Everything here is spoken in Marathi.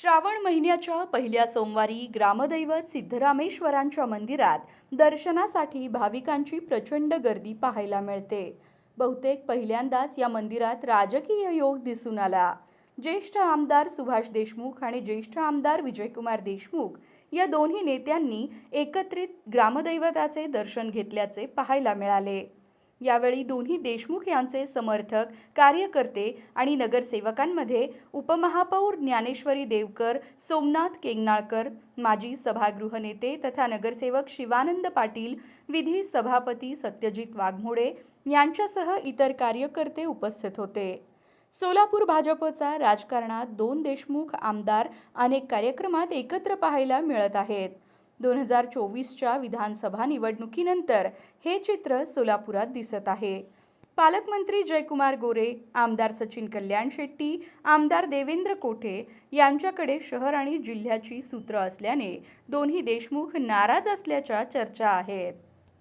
श्रावण महिन्याच्या पहिल्या सोमवारी ग्रामदैवत सिद्धरामेश्वरांच्या मंदिरात दर्शनासाठी भाविकांची प्रचंड गर्दी पाहायला मिळते। बहुतेक पहिल्यांदाच या मंदिरात राजकीय योग दिसून आला। ज्येष्ठ आमदार सुभाष देशमुख आणि ज्येष्ठ आमदार विजयकुमार देशमुख या दोन्ही नेत्यांनी एकत्रित ग्रामदैवताचे दर्शन घेतल्याचे पाहायला मिळाले। यावेळी दोन्ही देशमुख यांचे समर्थक, कार्यकर्ते आणि नगरसेवकांमध्ये उपमहापौर ज्ञानेश्वरी देवकर, सोमनाथ केंगनाळकर, माजी सभागृह नेते तथा नगरसेवक शिवानंद पाटील, विधी सभापती सत्यजित वाघमोडे यांच्यासह इतर कार्यकर्ते उपस्थित होते। सोलापूर भाजपचा राजकारणात दोन देशमुख आमदार अनेक कार्यक्रमात एकत्र पाहायला मिळत आहेत। 2024च्या विधानसभा निवडणुकीनंतर हे चित्र सोलापुरात दिसत आहे। पालकमंत्री जयकुमार गोरे, आमदार सचिन कल्याण शेट्टी, आमदार देवेंद्र कोठे यांच्याकडे शहर आणि जिल्ह्याची सूत्र असल्याने दोन्ही देशमुख नाराज असल्याच्या चर्चा आहेत।